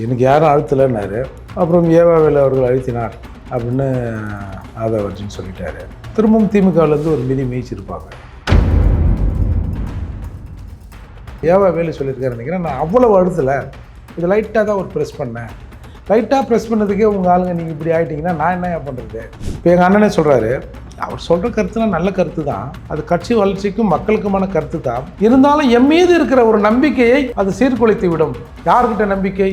எனக்கு யாரும் அழுத்தலைன்னாரு. அப்புறம் ஏவாவேலு அவர்கள் அழுத்தினார் அப்படின்னு ஆதவர்ஜின்னு சொல்லிட்டாரு. திரும்பவும் திமுகவிலேருந்து ஒரு மிதி மீச்சிருப்பாங்க. ஏவாவேலு சொல்லியிருக்காரு நினைக்கிறேன், நான் அவ்வளோ அழுத்தலை, இது லைட்டாக தான் ஒரு ப்ரெஸ் பண்ணேன். லைட்டாக ப்ரெஸ் பண்ணதுக்கே உங்கள் ஆளுங்க நீங்கள் இப்படி ஆகிட்டிங்கன்னா நான் என்ன பண்ணுறது? இப்போ எங்கள் அண்ணனே சொல்கிறாரு, அவர் சொல்கிற கருத்துலாம் நல்ல கருத்து தான், அது கட்சி வளர்ச்சிக்கும் மக்களுக்குமான கருத்து தான். இருந்தாலும் என் மீது இருக்கிற ஒரு நம்பிக்கையை அது சீர்குலைத்து விடும். யார்கிட்ட நம்பிக்கை?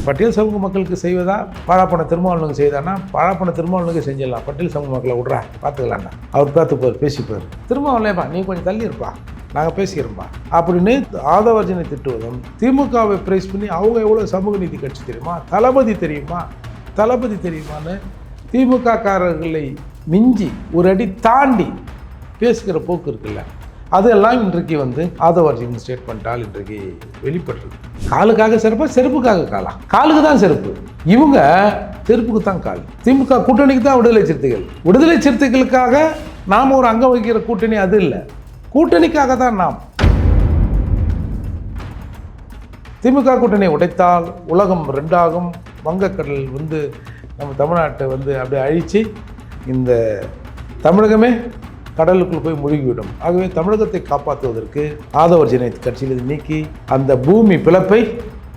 பட்டியல் சமூக மக்களுக்கு செய்வதா, பாழாப்பன திருமாவளவனுக்கு செய்தானா? பாழாப்பன திருமாவளவனுக்கு செஞ்சிடலாம், பட்டியல் சமூக மக்களை விட்றா பார்த்துக்கலாண்ணா. அவர் பார்த்துப்பார், பேசிப்பார். திருமாவளவன்ப்பா நீ கொஞ்சம் தள்ளி இருப்பா, நாங்கள் பேசிக்கிறோம்பா அப்படின்னு ஆதவர்ஜனை திட்டுவதும், திமுகவை பிரைஸ் பண்ணி அவங்க எவ்வளோ சமூக நீதி கட்சி தெரியுமா, தளபதி தெரியுமான்னு திமுக காரர்களை மிஞ்சி ஒரு அடி தாண்டி பேசுகிற போக்கு இருக்குல்ல, அதெல்லாம் இன்றைக்கு ஆதவர்ஜின் ஸ்டேட்மெண்ட்டால் இன்றைக்கு வெளிப்பட்டுருக்கு. காலுக்காக செருப்பா, செருப்புக்காக காலா? காலுக்கு தான் செருப்பு, இவங்க செருப்புக்கு தான் கால். திமுக கூட்டணிக்கு தான் விடுதலை சிறுத்தைகளுக்காக நாம் ஒரு அங்கம் வகிக்கிற கூட்டணி அது இல்லை, கூட்டணிக்காக தான் நாம். திமுக கூட்டணியை உடைத்தால் உலகம் ரெண்டாகும், வங்கக்கடல் நம்ம தமிழ்நாட்டை அப்படியே அழித்து இந்த தமிழகமே கடலுக்குள் போய் முழுகிவிடும். ஆகவே தமிழகத்தை காப்பாற்றுவதற்கு ஆதவர்ஜனை கட்சியில் நீக்கி அந்த பூமி பிளப்பை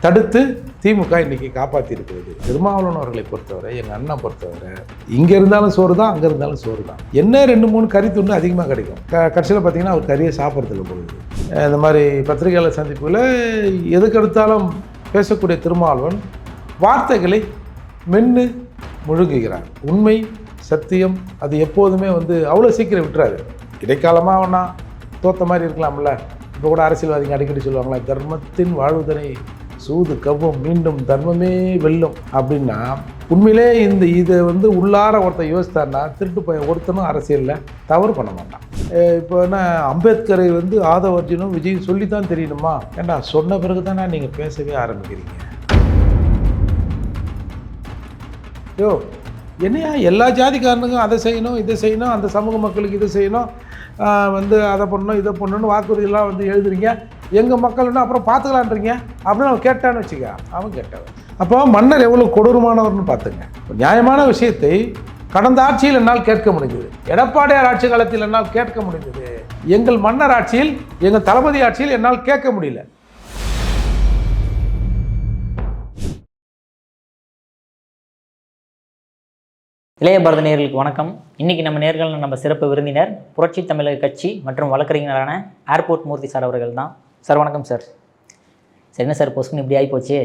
தடுத்து திமுக இன்னைக்கு காப்பாற்றி இருக்கிறது. திருமாவளவன் அவர்களை பொறுத்தவரை, எங்கள் அண்ணா பொறுத்தவரை, இங்கே இருந்தாலும் சோறு தான், அங்கே இருந்தாலும் சோறு தான். என்ன 2-3 கறி துண்டு அதிகமாக கிடைக்கும். கட்சியில் பார்த்தீங்கன்னா அவர் கறியை சாப்பிட்றதுல போகுது. இந்த மாதிரி பத்திரிகையாளர் சந்திப்பில் எதுக்கு எடுத்தாலும் பேசக்கூடிய திருமாவளவன் வார்த்தைகளை மென்று முழுகுகிறார். உண்மை சத்தியம் அது எப்போதுமே அவ்வளோ சீக்கிரம் விட்டுறாரு. இடைக்காலமாக ஒன்றா தோத்த மாதிரி இருக்கலாம்ல. இப்போ கூட அரசியல்வாதிங்க அடிக்கடி சொல்லுவாங்களா, தர்மத்தின் வாழ்வுதனை சூது கவ்வும் மீண்டும் தர்மமே வெல்லும் அப்படின்னா, உண்மையிலே இதை உள்ளார ஒருத்தர் யோசித்தார்னா திருட்டு போய் ஒருத்தனும் அரசியலில் தவறு பண்ண மாட்டான். இப்போ என்ன அம்பேத்கரை ஆதவர்ஜனும் விஜயும் சொல்லி தான் தெரியணுமா? ஏண்டா சொன்ன பிறகு தானே நீங்கள் பேசவே ஆரம்பிக்கிறீங்க. யோ என்னையா எல்லா ஜாதிக்காரனுக்கும் அதை செய்யணும் இதை செய்யணும், அந்த சமூக மக்களுக்கு இதை செய்யணும், அதை பண்ணணும் இதை பண்ணணும்னு வாக்குறுதியெல்லாம் எழுதுறீங்க, எங்கள் மக்கள்னா அப்புறம் பார்த்துக்கலான்றீங்க அப்படின்னு அவன் கேட்டான்னு வச்சுக்க. அவன் கேட்டவன். அப்போ மன்னர் எவ்வளோ கொடூரமானவர்னு பார்த்துங்க. நியாயமான விஷயத்தை கடந்த ஆட்சியில் என்னால் கேட்க முடிந்தது, எடப்பாடியார் ஆட்சி காலத்தில் என்னால் கேட்க முடிந்தது. எங்கள் மன்னர் ஆட்சியில், எங்கள் தளபதி ஆட்சியில் என்னால் கேட்க முடியல. இளைய பாரத நேயர்களுக்கு வணக்கம். இன்றைக்கி நம்ம சிறப்பு விருந்தினர் புரட்சி தமிழக கட்சி மற்றும் வழக்கறிஞரான ஏர்போர்ட் மூர்த்தி சார் அவர்கள் தான். சார் வணக்கம் சார். சரி, என்ன சார் பொசுக்குன்னு இப்படி ஆகிப்போச்சு?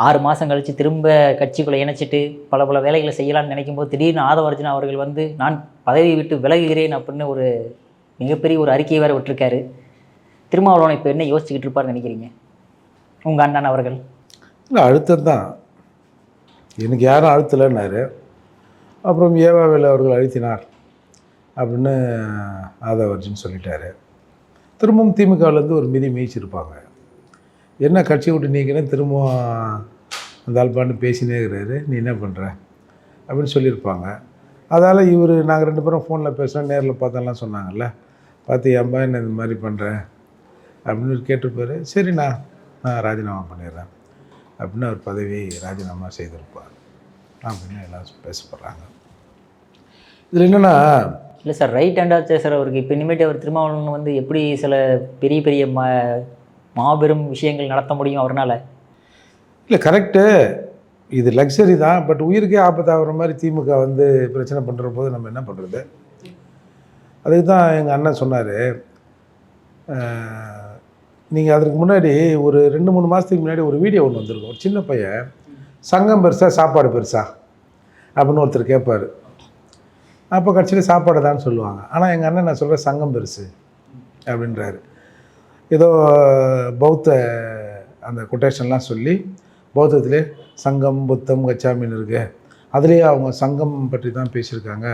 6 மாதம் கழித்து திரும்ப கட்சிக்குள்ளே இணைச்சிட்டு பல வேலைகளை செய்யலாம்னு நினைக்கும் போது திடீர்னு ஆதவர்ஜன் அவர்கள் நான் பதவியை விட்டு விலகுகிறேன் அப்படின்னு ஒரு மிகப்பெரிய ஒரு அறிக்கையை வேறு விட்டுருக்காரு. திருமாவளவன் இப்போ என்ன யோசிச்சுக்கிட்டு இருப்பார்னு நினைக்கிறீங்க உங்கள் அண்ணன் அவர்கள்? இல்லை, அழுத்தம் தான். எனக்கு யாரும் அழுத்தலைன்னாரு. அப்புறம் ஏவாவேலு அவர்கள் அழுத்தினார் அப்படின்னு ஆதவர்ஜின்னு சொல்லிட்டாரு. திரும்பவும் திமுகவிலேருந்து ஒரு மிதி மீச்சிருப்பாங்க. என்ன கட்சியை விட்டு நீக்கிறேன், திரும்பவும் அந்த ஆள்பான்னு பேசினே இருக்கிறாரு, நீ என்ன பண்ணுற அப்படின்னு சொல்லியிருப்பாங்க. அதால் நாங்கள் 2 பேரும் ஃபோனில் பேசுகிறோம், நேரில் பார்த்தெல்லாம் சொன்னாங்கல்ல, பார்த்து ஏன்பா என்ன இந்த மாதிரி பண்ணுறேன் அப்படின்னு கேட்டிருப்பார். சரி நான் ராஜினாமா பண்ணிடுறேன் அப்படின்னு அவர் பதவி ராஜினாமா செய்திருப்பார் அப்படின்னு எல்லாம் பேசப்படுறாங்க. இதில் என்னென்னா, இல்லை சார், ரைட் ஹேண்டாக சார் அவருக்கு இப்போ இனிமேட்டு அவர் திருமாவளவன் எப்படி சில பெரிய மாபெரும் விஷயங்கள் நடத்த முடியும் அவரால்? இல்லை கரெக்டு, இது லக்ஸரி தான். பட் உயிருக்கே ஆபத்தாகிற மாதிரி திமுக பிரச்சனை பண்ணுற போது நம்ம என்ன பண்ணுறது? அதுக்கு தான் எங்கள் அண்ணன் சொன்னார், நீங்கள் அதுக்கு முன்னாடி ஒரு 2-3 மாதத்துக்கு முன்னாடி ஒரு வீடியோ ஒன்று வந்திருக்கும். ஒரு சின்ன பையன் சங்கம் பெருசா சாப்பாடு பெருசா அப்படின்னு ஒருத்தர் கேட்பார். அப்போ கட்சியில் சாப்பாடு தான் சொல்லுவாங்க. ஆனால் எங்கள் அண்ணன் நான் சொல்கிறேன் சங்கம் பெருசு அப்படின்றாரு. ஏதோ பௌத்த அந்த கொட்டேஷன்லாம் சொல்லி பௌத்தத்திலே சங்கம் புத்தம் கச்சாமின்னு இருக்கு, அதுலேயே அவங்க சங்கம் பற்றி தான் பேசியிருக்காங்க,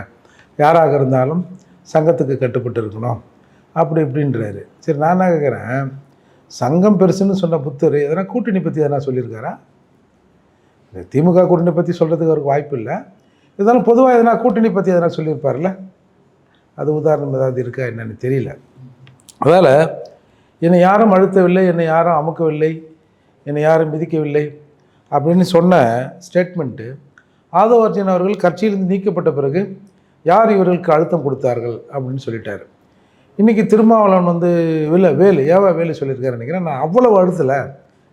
யாராக இருந்தாலும் சங்கத்துக்கு கட்டுப்பட்டு இருக்கணும் அப்படி இப்படின்றாரு. சரி, நான் என்ன கேட்குறேன், சங்கம் பெருசுன்னு சொன்ன புத்தர் எதனா கூட்டணி பற்றி எதனா சொல்லியிருக்காரா? இந்த திமுக கூட்டணி பற்றி சொல்கிறதுக்கு அவருக்கு வாய்ப்பு இல்லை. இருந்தாலும் பொதுவாக எதனா கூட்டணி பற்றி எதனா சொல்லியிருப்பார்ல, அது உதாரணம் ஏதாவது இருக்கா என்னன்னு தெரியல. அதனால் என்னை யாரும் அழுத்தவில்லை, என்னை யாரும் அமுக்கவில்லை, என்னை யாரும் மிதிக்கவில்லை அப்படின்னு சொன்ன ஸ்டேட்மெண்ட்டு ஆதவ அர்ஜுனா அவர்கள் கட்சியிலிருந்து நீக்கப்பட்ட பிறகு யார் இவர்களுக்கு அழுத்தம் கொடுத்தார்கள் அப்படின்னு சொல்லிட்டார். இன்றைக்கி திருமாவளவன் வேலு சொல்லியிருக்காரு நினைக்கிறேன். நான் அவ்வளவு அழுத்தலை,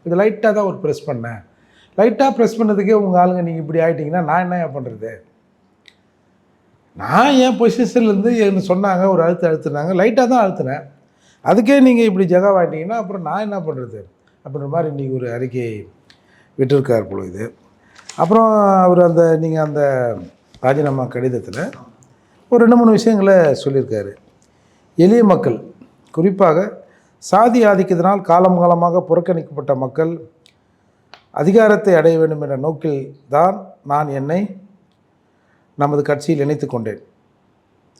இது லைட்டாக தான் ஒரு ப்ரெஸ் பண்ணேன். லைட்டாக ப்ரெஸ் பண்ணதுக்கே உங்கள் ஆளுங்க நீங்கள் இப்படி ஆகிட்டிங்கன்னா நான் என்ன பண்ணுறது? நான் என் பொசிஷன்லேருந்து என்ன சொன்னாங்க, ஒரு அழுத்தினாங்க, லைட்டாக தான் அழுத்தினேன், அதுக்கே நீங்கள் இப்படி ஜகாவாயிட்டீங்கன்னா அப்புறம் நான் என்ன பண்ணுறது அப்படின்ற மாதிரி இன்றைக்கி ஒரு அறிக்கை விட்டுருக்கார் பொழுது. அப்புறம் அவர் நீங்கள் அந்த ராஜினாமா கடிதத்தில் ஒரு 2-3 விஷயங்களை சொல்லியிருக்காரு. எளிய மக்கள், குறிப்பாக சாதி ஆதிக்கத்தினால் காலம் காலமாக புறக்கணிக்கப்பட்ட மக்கள் அதிகாரத்தை அடைய வேண்டும் என்ற நோக்கில் தான் நான் என்னை நமது கட்சியில் இணைத்து கொண்டேன்.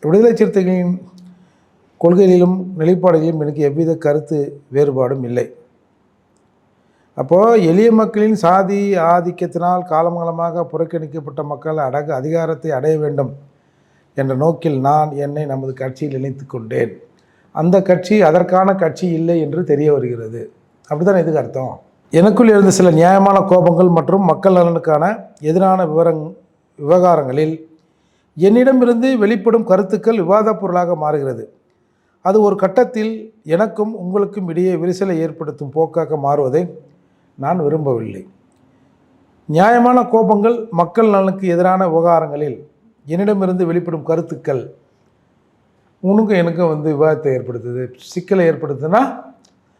விடுதலை சிறுத்தைகளின் கொள்கைகளிலும் நிலைப்பாடுகளிலும் எனக்கு எவ்வித கருத்து வேறுபாடும் இல்லை. அப்போது எளிய மக்களின் சாதி ஆதிக்கத்தினால் காலங்காலமாக புறக்கணிக்கப்பட்ட மக்கள் அதிகாரத்தை அடைய வேண்டும் என்ற நோக்கில் நான் என்னை நமது கட்சியில் இணைத்து கொண்டேன். அந்த கட்சி அதற்கான கட்சி இல்லை என்று தெரிய வருகிறது. அப்படி தான் இதுக்கு அர்த்தம். எனக்குள் இருந்த சில நியாயமான கோபங்கள் மற்றும் மக்கள் நலனுக்கான எதிரான விவகாரங்களில் என்னிடமிருந்து வெளிப்படும் கருத்துக்கள் விவாத பொருளாக மாறுகிறது. அது ஒரு கட்டத்தில் எனக்கும் உங்களுக்கும் இடையே விரிசலை ஏற்படுத்தும் போக்காக மாறுவதை நான் விரும்பவில்லை. நியாயமான கோபங்கள் மக்கள் நலனுக்கு எதிரான விவகாரங்களில் என்னிடமிருந்து வெளிப்படும் கருத்துக்கள் உனக்கும் எனக்கும் விவாதத்தை ஏற்படுத்துது, சிக்கலை ஏற்படுத்துனா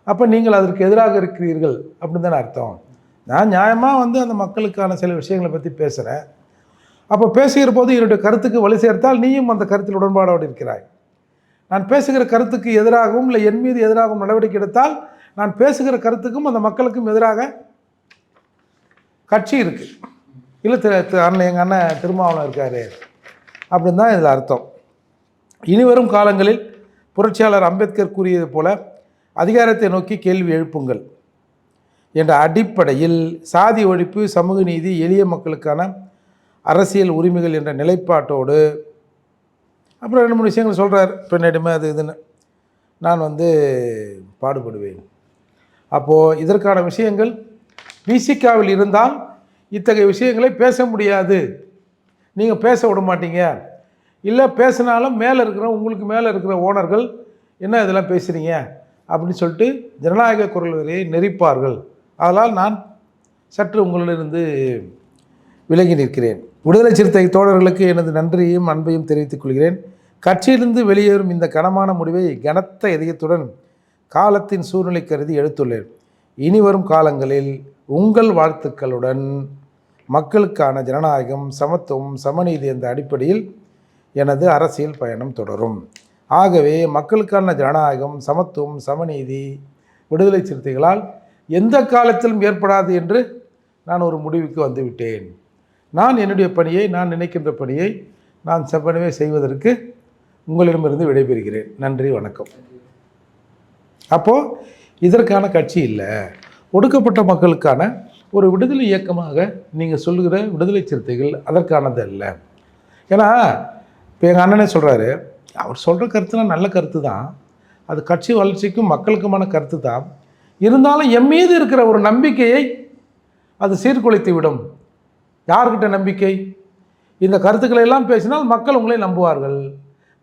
அப்போ நீங்கள் அதற்கு எதிராக இருக்கிறீர்கள் அப்படின்னு தானே அர்த்தம். நான் நியாயமாக அந்த மக்களுக்கான சில விஷயங்களை பற்றி பேசுகிறேன். அப்போ பேசுகிற போது என்னுடைய கருத்துக்கு வலு சேர்த்தால் நீயும் அந்த கருத்தில் உடன்பாடோடு இருக்கிறாய். நான் பேசுகிற கருத்துக்கு எதிராகவும் இல்லை என் மீது எதிராகவும் நடவடிக்கை எடுத்தால் நான் பேசுகிற கருத்துக்கும் அந்த மக்களுக்கும் எதிராக கட்சி இருக்குது. இல்லை எங்கள் அண்ணன் திருமாவளவன் இருக்கார் அப்படின்னு தான் இதில் அர்த்தம். இனிவரும் காலங்களில் புரட்சியாளர் அம்பேத்கர் கூறியது போல அதிகாரத்தை நோக்கி கேள்வி எழுப்புங்கள் என்ற அடிப்படையில் சாதி ஒழிப்பு, சமூக நீதி, எளிய மக்களுக்கான அரசியல் உரிமைகள் என்ற நிலைப்பாட்டோடு அப்புறம் 2-3 விஷயங்கள் சொல்கிறார். பெண்ணிடமே அது இதுன்னு நான் பாடுபடுவேன். அப்போது இதற்கான விஷயங்கள் விசிகாவில் இருந்தால் இத்தகைய விஷயங்களை பேச முடியாது, நீங்கள் பேச விட மாட்டீங்க. இல்லை பேசினாலும் மேலே இருக்கிற உங்களுக்கு மேலே இருக்கிற ஓனர்கள் என்ன இதெல்லாம் பேசுகிறீங்க அப்படின்னு சொல்லிட்டு ஜனநாயக குரல் வரையை நெறிப்பார்கள். அதனால் நான் சற்று உங்களிலிருந்து விலகி நிற்கிறேன். விடுதலை சிறுத்தை தோழர்களுக்கு எனது நன்றியையும் அன்பையும் தெரிவித்துக் கொள்கிறேன். கட்சியிலிருந்து வெளியேறும் இந்த கனமான முடிவை கனத்த இதயத்துடன் காலத்தின் சூழ்நிலை கருதி எடுத்துள்ளேன். இனி வரும் காலங்களில் உங்கள் வாழ்த்துக்களுடன் மக்களுக்கான ஜனநாயகம், சமத்துவம், சமநீதி என்ற அடிப்படையில் எனது அரசியல் பயணம் தொடரும். ஆகவே மக்களுக்கான ஜனநாயகம், சமத்துவம், சமநீதி விடுதலை சிறுத்தைகளால் எந்த காலத்திலும் ஏற்படாது என்று நான் ஒரு முடிவுக்கு வந்துவிட்டேன். நான் என்னுடைய பணியை, நான் நினைக்கின்ற பணியை நான் செவ்வனவே செய்வதற்கு உங்களிடமிருந்து விடைபெறுகிறேன். நன்றி, வணக்கம். அப்போது இதற்கான கட்சி இல்லை, ஒடுக்கப்பட்ட மக்களுக்கான ஒரு விடுதலை இயக்கமாக நீங்கள் சொல்லுகிற விடுதலை சிறுத்தைகள் அதற்கானது அல்ல. ஏன்னா இப்போ எங்கள் அண்ணனே சொல்கிறாரு, அவர் சொல்கிற கருத்துலாம் நல்ல கருத்து தான், அது கட்சி வளர்ச்சிக்கும் மக்களுக்குமான கருத்து தான். இருந்தாலும் என் மீது இருக்கிற ஒரு நம்பிக்கையை அது சீர்குலைத்து விடும். யார்கிட்ட நம்பிக்கை? இந்த கருத்துக்களை எல்லாம் பேசினால் மக்கள் உங்களை நம்புவார்கள்,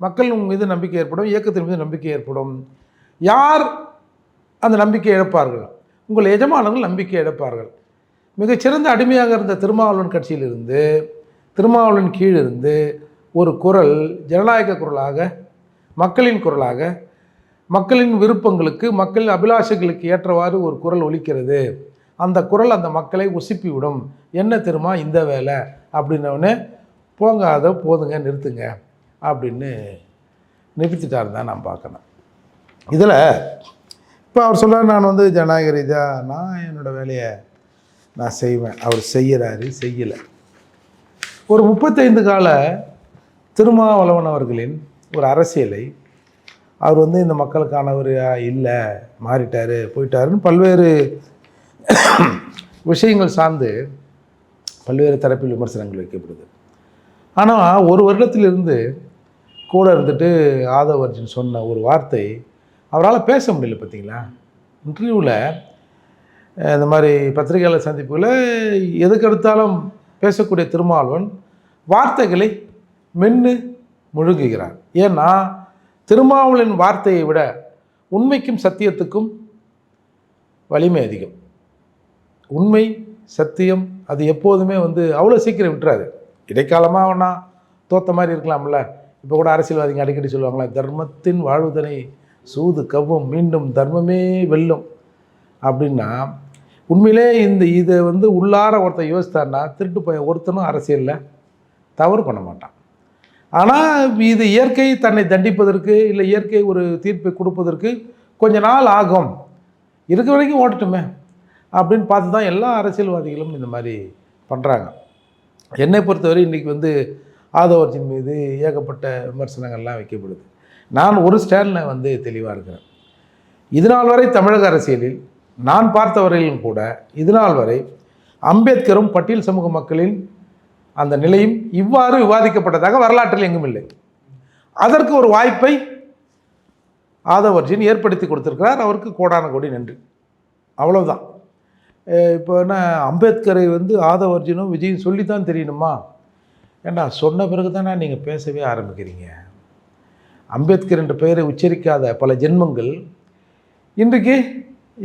மக்கள் உங்கள் மீது நம்பிக்கை ஏற்படும், இயக்கத்தின் மீது நம்பிக்கை ஏற்படும். யார் அந்த நம்பிக்கை இழப்பார்கள்? உங்கள் எஜமானர்கள் நம்பிக்கை இழப்பார்கள். மிகச்சிறந்த அடிமையாக இருந்த திருமாவளவன் கட்சியிலிருந்து, திருமாவளவன் கீழிருந்து ஒரு குரல் ஜனநாயக குரலாக, மக்களின் குரலாக, மக்களின் விருப்பங்களுக்கு, மக்களின் அபிலாஷைகளுக்கு ஏற்றவாறு ஒரு குரல் ஒலிக்கிறது. அந்த குரல் அந்த மக்களை உசுப்பிவிடும். என்ன தெரியுமா இந்த வேலை அப்படின்னோடனே போங்க, அதை போதுங்க, நிறுத்துங்க அப்படின்னு நிறுத்திட்டார் தான் நான் பார்க்கணும். இதில் இப்போ அவர் சொல்கிறார், நான் ஜனநாயக ரீதியாக நான் என்னோடய வேலையை நான் செய்வேன். அவர் செய்கிறாரு, செய்யலை. ஒரு 35 கால திருமாவளவன் அவர்களின் ஒரு அரசியலை அவர் இந்த மக்களுக்கானவர் இல்லை, மாறிட்டார், போயிட்டாருன்னு பல்வேறு விஷயங்கள் சார்ந்து பல்வேறு தரப்பில் விமர்சனங்கள் வைக்கப்படுது. ஆனால் ஒரு வருடத்திலிருந்து கூட இருந்துட்டு ஆதவ அர்ஜுன் சொன்ன ஒரு வார்த்தை அவரால் பேச முடியல. பார்த்தீங்களா, இன்டர்வியூவில் இந்த மாதிரி பத்திரிகையாளர் சந்திப்புகளை எதுக்கெடுத்தாலும் பேசக்கூடிய திருமாவளவன் வார்த்தைகளை மென்று முழுங்குகிறார். ஏன்னா திருமாவளவன் வார்த்தையை விட உண்மைக்கும் சத்தியத்துக்கும் வலிமை அதிகம். உண்மை சத்தியம் அது எப்போதுமே அவ்வளோ சீக்கிரம் விட்டுறாது. இடைக்காலமாக ஒன்றா தோத்த மாதிரி இருக்கலாம்ல. இப்போ கூட அரசியல்வாதிங்க அடிக்கடி சொல்லுவாங்களா, தர்மத்தின் வாழ்வுதனை சூது கவ்வும் மீண்டும் தர்மமே வெல்லும் அப்படின்னா, உண்மையிலே இதை உள்ளார ஒருத்தன் யோசித்தான்னா திருட்டு போய் ஒருத்தனும் அரசியலில் தவறு பண்ண மாட்டான். ஆனால் இது இயற்கை தன்னை தண்டிப்பதற்கு இல்லை இயற்கை ஒரு தீர்ப்பை கொடுப்பதற்கு கொஞ்ச நாள் ஆகும், இருக்க வரைக்கும் ஓட்டட்டுமே அப்படின்னு பார்த்து தான் எல்லா அரசியல்வாதிகளும் இந்த மாதிரி பண்ணுறாங்க. என்னை பொறுத்தவரை இன்றைக்கி ஆதவர்ஜின் மீது ஏகப்பட்ட விமர்சனங்கள்லாம் வைக்கப்படுது. நான் ஒரு ஸ்டாண்டில் தெளிவாக இருக்கிறேன். இதுநாள் வரை தமிழக அரசியலில் நான் பார்த்தவரையிலும் கூட இதுநாள் வரை அம்பேத்கரும் பட்டியல் சமூக மக்களின் அந்த நிலையும் இவ்வாறு விவாதிக்கப்பட்டதாக வரலாற்றில் எங்கும் இல்லை. அதற்கு ஒரு வாய்ப்பை ஆதவர்ஜின் ஏற்படுத்தி கொடுத்துருக்கிறார். அவருக்கு கோடான கோடி நன்றி. அவ்வளவுதான். இப்போ என்ன, அம்பேத்கரை ஆதவர்ஜினும் விஜயும் சொல்லித்தான் தெரியணுமா? ஏண்டா சொன்ன பிறகு தானே நீங்கள் பேசவே ஆரம்பிக்கிறீங்க. அம்பேத்கர் என்ற பெயரை உச்சரிக்காத பல ஜென்மங்கள் இன்றைக்கு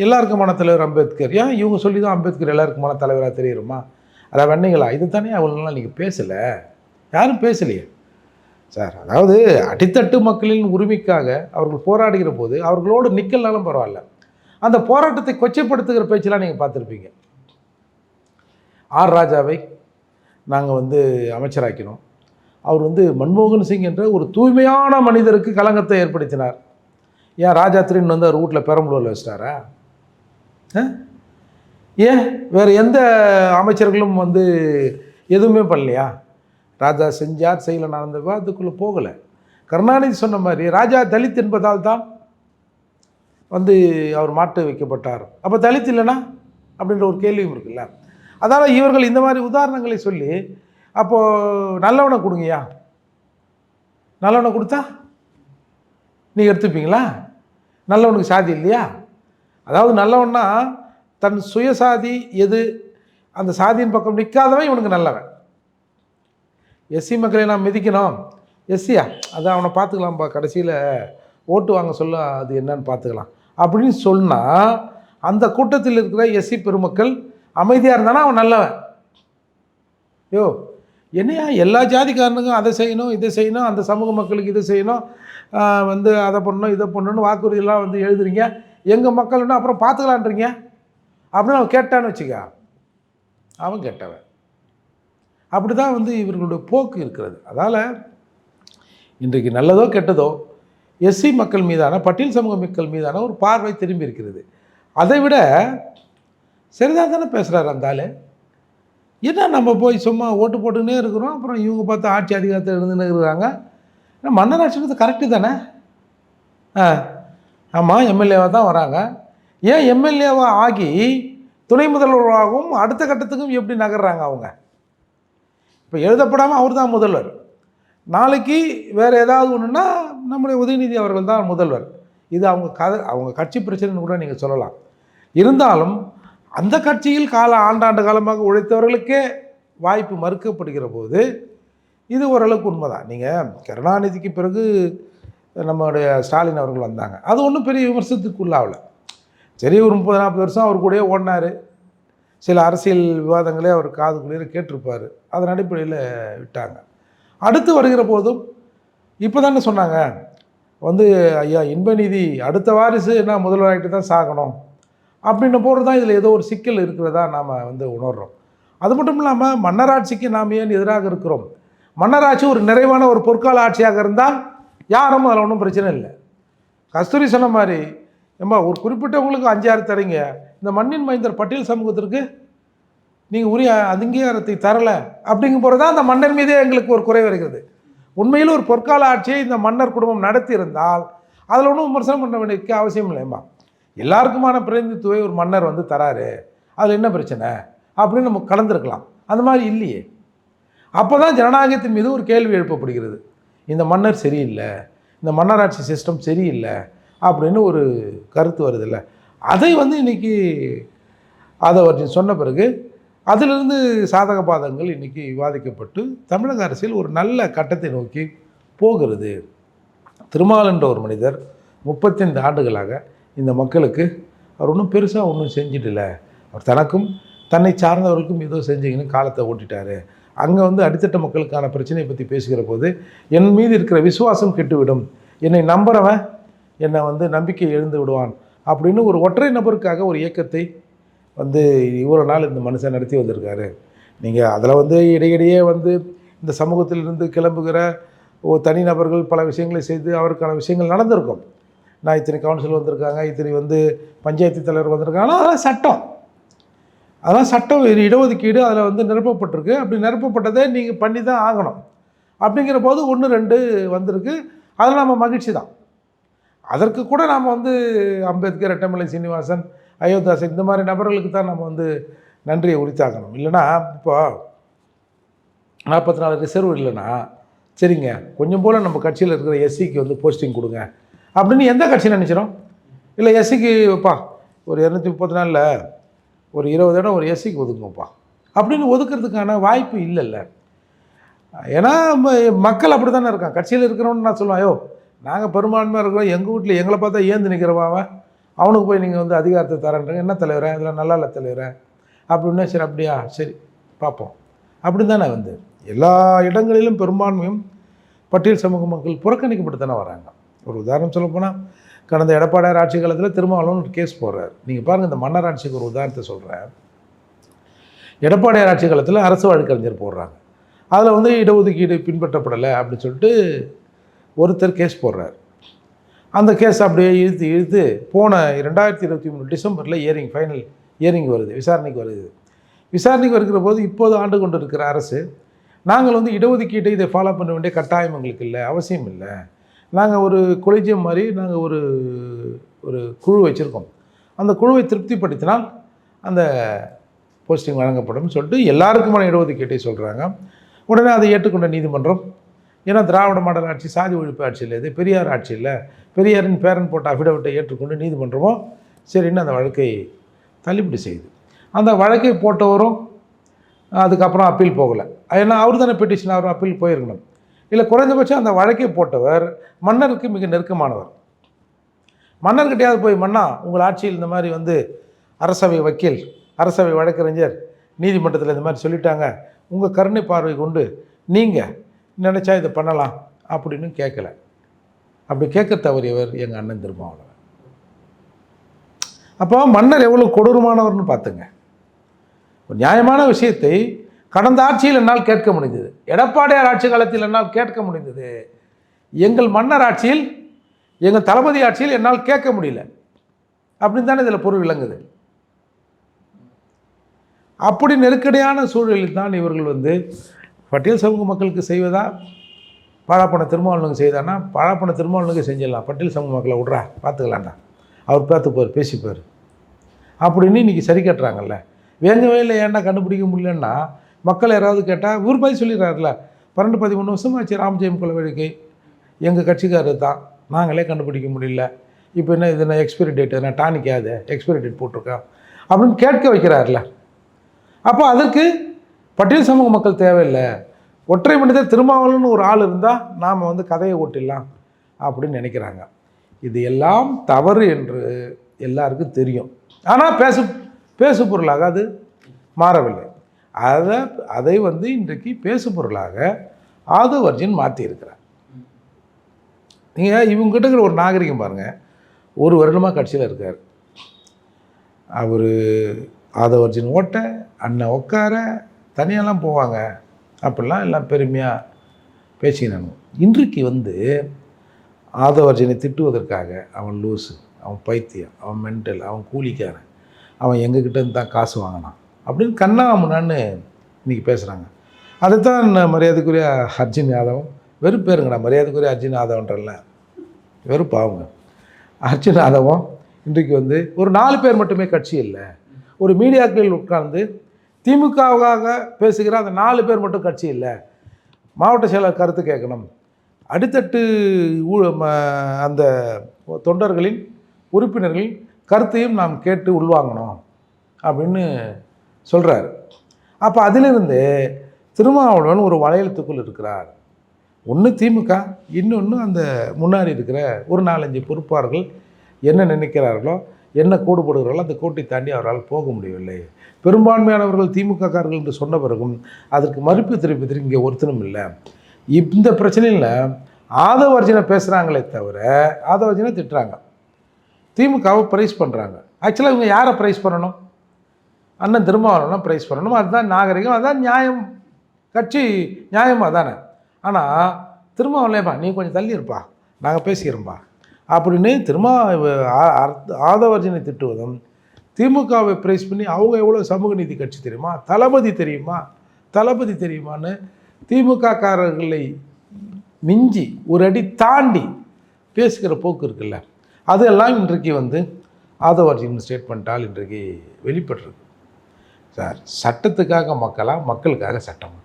எல்லாருக்குமான தலைவர் அம்பேத்கர். ஏன் இவங்க சொல்லி தான் அம்பேத்கர் எல்லாருக்குமான தலைவராக தெரியுமா? அதான் வந்தீங்களா? இது தானே அவ்வளோலாம் நீங்கள் பேசலை, யாரும் பேசலையே சார். அதாவது அடித்தட்டு மக்களின் உரிமைக்காக அவர்கள் போராடுகிற போது அவர்களோடு நிற்கலனாலும் பரவாயில்ல, அந்த போராட்டத்தை கொச்சைப்படுத்துகிற பேச்செல்லாம் நீங்கள் பார்த்துருப்பீங்க. ஆர் ராஜாவை நாங்கள் அமைச்சராக்கினோம். அவர் மன்மோகன் சிங் என்ற ஒரு தூய்மையான மனிதருக்கு களங்கத்தை ஏற்படுத்தினார். ஏன் ராஜா திரின்னு அவர் வீட்டில் பெரம்பலூரில் வச்சிட்டாரா? ஏன் வேறு எந்த அமைச்சர்களும் எதுவுமே பண்ணலையா? ராஜா செஞ்சார் செய்யலை, நான் அந்த விவாதத்துக்குள்ளே போகலை. கருணாநிதி சொன்ன மாதிரி ராஜா தலித் என்பதால் தான் அவர் மாட்டு வைக்கப்பட்டார். அப்போ தலித் இல்லைனா அப்படின்ற ஒரு கேள்வியும் இருக்குல்ல. அதனால் இவர்கள் இந்த மாதிரி உதாரணங்களை சொல்லி அப்போது நல்லவனை கொடுங்கய்யா, நல்லவனை கொடுத்தா நீங்கள் எடுத்துப்பீங்களா? நல்லவனுக்கு சாதி இல்லையா? அதாவது நல்லவன்னா தன் சுயசாதி எது அந்த சாதியின் பக்கம் நிற்காதவன் இவனுக்கு நல்லவன். எஸ்சி மக்களை நாம் மிதிக்கணும், எஸ்சியா அதான் அவனை பார்த்துக்கலாம்ப்பா, கடைசியில் ஓட்டு வாங்க சொல்ல அது என்னன்னு பார்த்துக்கலாம் அப்படின்னு சொன்னால் அந்த கூட்டத்தில் இருக்கிற எஸ்சி பெருமக்கள் அமைதியாக இருந்தானா அவன் நல்லவன். யோ என்னையா எல்லா ஜாதிக்காரனுக்கும் அதை செய்யணும் இதை செய்யணும், அந்த சமூக மக்களுக்கு இதை செய்யணும், அதை பண்ணணும் இதை பண்ணணும்னு வாக்குறுதியெல்லாம் எழுதுறீங்க, எங்கள் மக்கள்னா அப்புறம் பார்த்துக்கலான்றீங்க அப்படின்னு அவன் கேட்டான்னு வச்சுக்க, அவன் கேட்டவன். அப்படி தான் இவர்களுடைய போக்கு இருக்கிறது. அதால் இன்றைக்கு நல்லதோ கெட்டதோ எஸ்சி மக்கள் மீதான பட்டியல் சமூக மக்கள் மீதான ஒரு பார்வை திரும்பி இருக்கிறது. அதை விட சரிதான் தானே பேசுகிறாரு அந்த ஆள். ஏன்னா நம்ம போய் சும்மா ஓட்டு போட்டுன்னே இருக்கிறோம், அப்புறம் இவங்க பார்த்து ஆட்சி அதிகாரத்தில் இருந்துன்னு இருக்கிறாங்க. ஏன்னா மன்னர் ஆட்சின்றது கரெக்டு தானே? ஆமாம், எம்எல்ஏவாக தான் வராங்க. ஏன் எம்எல்ஏவாக ஆகி துணை முதல்வராகவும் அடுத்த கட்டத்துக்கும் எப்படி நகர்றாங்க அவங்க? இப்போ எழுதப்படாமல் அவர் தான் முதல்வர், நாளைக்கு வேறு ஏதாவது ஒன்றுன்னா நம்முடைய உதயநிதி அவர்கள் தான் முதல்வர். இது அவங்க கட்சி பிரச்சனைன்னு கூட நீங்கள் சொல்லலாம். இருந்தாலும் அந்த கட்சியில் ஆண்டாண்டு காலமாக உழைத்தவர்களுக்கே வாய்ப்பு மறுக்கப்படுகிற போது இது ஓரளவுக்கு உண்மைதான். நீங்கள் கருணாநிதிக்கு பிறகு நம்மளுடைய ஸ்டாலின் அவர்கள் வந்தாங்க, அது ஒன்றும் பெரிய விமர்சனத்துக்குள்ளாகல. சரி, ஒரு 30-40 வருஷம் அவர் கூடயே ஓடினார், சில அரசியல் விவாதங்களே அவர் காதுக்குள்ளே கேட்டிருப்பார், அதன் அடிப்படையில் விட்டாங்க. அடுத்து வருகிற போதும் இப்போ தானே சொன்னாங்க ஐயா இன்பநிதி அடுத்த வாரிசு என்ன முதல்வராகிட்டு தான் சாகணும் அப்படின்ன போது தான் இதில் ஏதோ ஒரு சிக்கல் இருக்கிறதா நாம் உணர்கிறோம். அது மட்டும் இல்லாமல் மன்னராட்சிக்கு நாம் ஏன் எதிராக இருக்கிறோம்? மன்னராட்சி ஒரு நிறைவான ஒரு பொற்கால ஆட்சியாக இருந்தால் யாரும் அதில் ஒன்றும் பிரச்சனை இல்லை. கஸ்தூரி சொன்ன மாதிரி ஒரு குறிப்பிட்டவங்களுக்கு 5-6 தரீங்க, இந்த மண்ணின் மைந்தர் பட்டியல் சமூகத்திற்கு நீங்கள் உரிய அங்கீகாரத்தை தரலை அப்படிங்கும் போது தான் அந்த மன்னர் மீதே எங்களுக்கு ஒரு குறை வருகிறது. உண்மையில் ஒரு பொற்கால ஆட்சியை இந்த மன்னர் குடும்பம் நடத்தி இருந்தால் அதில் ஒன்றும் விமர்சனம் பண்ண வேண்டிய அவசியம் இல்லைம்மா. எல்லாருக்குமான பிரதிநிதித்துவை ஒரு மன்னர் தராரு, அதில் என்ன பிரச்சனை அப்படின்னு நம்ம கலந்துருக்கலாம். அந்த மாதிரி இல்லையே. அப்போ தான் ஜனநாயகத்தின் மீது ஒரு கேள்வி எழுப்பப்படுகிறது. இந்த மன்னர் சரியில்லை, இந்த மன்னராட்சி சிஸ்டம் சரியில்லை, அப்படின்னு ஒரு கருத்து வருதில்ல. அதை வந்து இன்றைக்கி ஆதவர்ஜின் சொன்ன பிறகு அதிலிருந்து சாதக பாதகங்கள் இன்றைக்கி விவாதிக்கப்பட்டு தமிழக அரசியல் ஒரு நல்ல கட்டத்தை நோக்கி போகிறது. திருமாவளவன் என்ற ஒரு மனிதர் 35 ஆண்டுகளாக இந்த மக்களுக்கு அவர் ஒன்றும் பெருசாக ஒன்றும் செஞ்சிடல. அவர் தனக்கும் தன்னை சார்ந்தவர்களுக்கும் ஏதோ செஞ்சீங்கன்னு காலத்தை ஓட்டிட்டார். அங்கே வந்து அடித்தட்ட மக்களுக்கான பிரச்சனையை பற்றி பேசுகிற போது என் மீது இருக்கிற விசுவாசம் கெட்டுவிடும், என்னை நம்புறவன் என்னை வந்து நம்பிக்கை எழுந்து விடுவான் அப்படின்னு ஒரு ஒற்றை நபருக்காக ஒரு இயக்கத்தை வந்து இவ்வளோ நாள் இந்த மனுஷன் நடத்தி வந்திருக்காரு. நீங்கள் அதில் வந்து இடையிடையே வந்து இந்த சமூகத்திலிருந்து கிளம்புகிற தனிநபர்கள் பல விஷயங்களை செய்து அவருக்கான விஷயங்கள் நடந்திருக்கும். நான் இத்தனை கவுன்சில் வந்திருக்காங்க, இத்தனை வந்து பஞ்சாயத்து தலைவர் வந்திருக்காங்க. ஆனால் அதெல்லாம் சட்டம், அதெல்லாம் சட்டம் இடஒதுக்கீடு அதில் வந்து நிரப்பப்பட்டிருக்கு. அப்படி நிரப்பப்பட்டதை நீங்கள் பண்ணி தான் ஆகணும். அப்படிங்கிற போது 1 2 வந்திருக்கு. அதில் நம்ம மகிழ்ச்சி தான். அதற்கு கூட நாம் வந்து அம்பேத்கர், ரெட்டமலை சீனிவாசன், அயோத்தாசன் இந்த மாதிரி நபர்களுக்கு தான் நம்ம வந்து நன்றியை உரித்தாகணும். இல்லைனா இப்போ 44 ரிசர்வ் இல்லைன்னா சரிங்க கொஞ்சம் போல் நம்ம கட்சியில் இருக்கிற எஸ்சிக்கு வந்து போஸ்டிங் கொடுங்க அப்படின்னு எந்த கட்சி நினச்சிடும்? இல்லை எஸ்சிக்கு வைப்பா ஒரு 234 ஒரு 20 இடம் ஒரு எஸ்சிக்கு ஒதுக்குங்கப்பா அப்படின்னு ஒதுக்கிறதுக்கான வாய்ப்பு இல்லைல்ல. ஏன்னா மக்கள் அப்படி தானே இருக்கான். கட்சியில் இருக்கிறவன்னு நான் சொல்லுவேன், ஐயோ நாங்கள் பெரும்பான்மையாக இருக்கிறோம், எங்கள் வீட்டில் எங்களை பார்த்தா ஏந்து நிற்கிறவான், அவனுக்கு போய் நீங்கள் வந்து அதிகாரத்தை தரேன்றீங்க, என்ன தலைவரே இதில் நல்லா இல்லை தலைவரே அப்படின்னா சரி அப்படியா சரி பார்ப்போம் அப்படி தானே வந்து எல்லா இடங்களிலும் பெரும்பான்மையும் பட்டியல் சமூக மக்கள் புறக்கணிக்கப்பட்டு தானே வராங்க. ஒரு உதாரணம் சொல்லப்போனால் கடந்த எடப்பாடியார் ஆட்சி காலத்தில் திருமாவளவன் ஒரு கேஸ் போடுறார். நீங்கள் பாருங்கள், இந்த மன்னர் ஆட்சிக்கு ஒரு உதாரணத்தை சொல்கிறேன். எடப்பாடியார் ஆட்சி காலத்தில் அரசு வழக்கறிஞர் போடுறாங்க. அதில் வந்து இடஒதுக்கீடு பின்பற்றப்படலை அப்படின்னு சொல்லிட்டு ஒருத்தர் கேஸ் போடுறார். அந்த கேஸ் அப்படியே இழுத்து போன 2023 டிசம்பரில் ஃபைனல் ஹியரிங் வருது, விசாரணைக்கு வருது. விசாரணைக்கு வருகிற போது இப்போது ஆண்டு கொண்டு இருக்கிற அரசு நாங்கள் வந்து இடஒதுக்கீட்டை இதை ஃபாலோ பண்ண வேண்டிய கட்டாயம் எங்களுக்கு இல்லை, அவசியம் இல்லை, நாங்கள் ஒரு கொலிஜியம் மாதிரி நாங்கள் ஒரு குழு வச்சுருக்கோம், அந்த குழுவை திருப்திப்படுத்தினால் அந்த போஸ்டிங் வழங்கப்படும் சொல்லிட்டு எல்லாருக்குமான இடஒதுக்கீட்டை சொல்கிறாங்க. உடனே அதை ஏற்றுக்கொண்ட நீதிமன்றம், ஏன்னா திராவிட மாடல் ஆட்சி சாதி ஒழிப்பு ஆட்சி இல்லை, இது பெரியார் ஆட்சி இல்லை, பெரியாரின் பேரன் போட்ட அஃபிடவிட்டை ஏற்றுக்கொண்டு நீதிமன்றமும் சரின்னு அந்த வழக்கை தள்ளுபடி செய்யுது. அந்த வழக்கை போட்டவரும் அதுக்கப்புறம் அப்பீல் போகலை. ஏன்னா அவர் தானே பெட்டிஷன், அவர் அப்பீல் போயிருக்கணும். இல்லை குறைந்தபட்சம் அந்த வழக்கை போட்டவர் மன்னருக்கு மிக நெருக்கமானவர். மன்னர்கிட்டையாவது போய், மன்னா உங்கள் ஆட்சியில் இந்த மாதிரி வந்து அரசவை வக்கீல், அரசவை வழக்கறிஞர் நீதிமன்றத்தில் இந்த மாதிரி சொல்லிட்டாங்க, உங்கள் கருணை பார்வை கொண்டு நீங்கள் நினச்சா இதை பண்ணலாம் அப்படின்னு கேட்கல. அப்படி கேட்க தவறியவர் எங்கள் அண்ணன் திருமாவளவன். அப்போ மன்னர் எவ்வளோ கொடூரமானவர்னு பார்த்துங்க. ஒரு நியாயமான விஷயத்தை கடந்த ஆட்சியில் என்னால் கேட்க முடிந்தது, எடப்பாடியார் ஆட்சி காலத்தில் என்னால் கேட்க முடிந்தது, எங்கள் மன்னர் ஆட்சியில் எங்கள் தளபதி ஆட்சியில் என்னால் கேட்க முடியல அப்படின்னு தானே இதில் பொருள் விளங்குது. அப்படி நெருக்கடியான சூழலில் தான் இவர்கள் வந்து பட்டியல் சமூக மக்களுக்கு செய்வதா, பாழாப்பன திருமாவளவனுக்கு செய்தானா, பாழாப்பன திருமாவளவனுக்கு செஞ்சிடலாம், பட்டியல் சமூக மக்களை விட்றா பார்த்துக்கலாம்டா, அவர் பார்த்துப்பார் பேசிப்பார் அப்படின்னு இன்றைக்கி சரி கட்டுறாங்கல்ல. வேங்கவே இல்லை, ஏன்னா கண்டுபிடிக்க முடியலன்னா மக்கள் யாராவது கேட்டால் இவர் பதில் சொல்லிடுறாருல, 12-13 வருஷமாச்சு ராமஜெயம் கொலை வழக்கை எங்கள் கட்சிக்காரர் தான், நாங்களே கண்டுபிடிக்க முடியல, இப்போ என்ன இது என்ன எக்ஸ்பைரி டேட், என்ன டானிக்காது எக்ஸ்பைரி டேட் போட்டிருக்கோம் அப்படின்னு கேட்க வைக்கிறார்ல. அப்போ அதற்கு பட்டியல் சமூக மக்கள் தேவையில்லை, ஒற்றை மனிதர் திருமாவளவன் ஒரு ஆள் இருந்தால் நாம் வந்து கதையை ஓட்டிடலாம் அப்படின்னு நினைக்கிறாங்க. இது எல்லாம் தவறு என்று எல்லாருக்கும் தெரியும். ஆனால் பேசு பொருளாக அது மாறவில்லை. அதை வந்து இன்றைக்கு பேசு பொருளாக ஆதவர்ஜின் மாற்றியிருக்கிறார். நீங்கள் இவங்ககிட்ட இருக்கிற ஒரு நாகரிகம் பாருங்கள், 1 வருடமாக கட்சியில் இருக்கார். அவர் ஆதவர்ஜின் ஓட்ட அண்ணன் உட்கார தனியெல்லாம் போவாங்க அப்படிலாம் எல்லாம் பெருமையாக பேசினாங்க. இன்றைக்கு வந்து ஆதவர்ஜனை திட்டுவதற்காக அவன் லூஸு, அவன் பைத்தியம், அவன் மென்டல், அவன் கூலிக்காரன், அவன் எங்ககிட்டேருந்து தான் காசு வாங்கினான் அப்படின்னு கண்ணாமண்ணான்னு இன்றைக்கி பேசுகிறாங்க. அதைத்தான் மரியாதைக்குரிய அர்ஜுன் யாதவ், வெறும் பேருங்கடா மரியாதைக்குரிய அர்ஜுன் யாதவ்ன்றல வெறும் பாவங்க. அர்ஜுன் யாதவும் இன்றைக்கு வந்து ஒரு 4 பேர் மட்டுமே கட்சி இல்லை, ஒரு மீடியாக்களில் உட்கார்ந்து திமுகவாக பேசுகிற அந்த 4 பேர் மட்டும் கட்சி இல்லை, மாவட்ட செயலர் கருத்து கேட்கணும், அடித்தட்டு அந்த தொண்டர்களின் உறுப்பினர்களின் கருத்தையும் நாம் கேட்டு உள்வாங்கணும் அப்படின்னு சொல்கிறார். அப்போ அதிலிருந்து திருமாவளவன் ஒரு வளையத்துக்குள் இருக்கிறார். ஒன்று திமுக, இன்னொன்று அந்த முன்னாடி இருக்கிற ஒரு 4-5 பொறுப்பாளர்கள் என்ன நினைக்கிறார்களோ, என்ன கோடு போடுகிறார்களோ அந்த கோட்டை தாண்டி அவரால் போக முடியவில்லை. பெரும்பான்மையானவர்கள் திமுககாரர்கள் என்று சொன்ன பிறகும் அதற்கு மறுப்பு தெரிவிப்பதற்கு இங்கே ஒருத்தனும் இல்லை. இந்த பிரச்சனையில் ஆதவர்ஜனை பேசுகிறாங்களே தவிர, ஆதவர்ஜனை திட்டுறாங்க, திமுகவை ப்ரைஸ் பண்ணுறாங்க. ஆக்சுவலாக இவங்க யாரை ப்ரைஸ் பண்ணணும்? அண்ணன் திருமாவளவனை ப்ரைஸ் பண்ணணும். அதுதான் நாகரிகம், அதுதான் நியாயம், கட்சி நியாயமாக தானே. ஆனால் திருமாவளவன்ப்பா நீ கொஞ்சம் தள்ளி இருப்பா, நாங்கள் பேசிக்கிறோம்ப்பா அப்படின்னு ஆதவர்ஜனை திட்டுவதும், திமுகவை ப்ரைஸ் பண்ணி அவங்க எவ்வளோ சமூக நீதி கட்சி தெரியுமா, தளபதி தெரியுமான்னு திமுககாரர்களை மிஞ்சி ஒரு அடி தாண்டி பேசுகிற போக்கு இருக்குல்ல, அதெல்லாம் இன்றைக்கு ஆதவர்ஜின் ஸ்டேட்மெண்ட்டால் இன்றைக்கு வெளிப்பட்டிருக்கு. சார், சட்டத்துக்காக மக்களா, மக்களுக்காக சட்டம்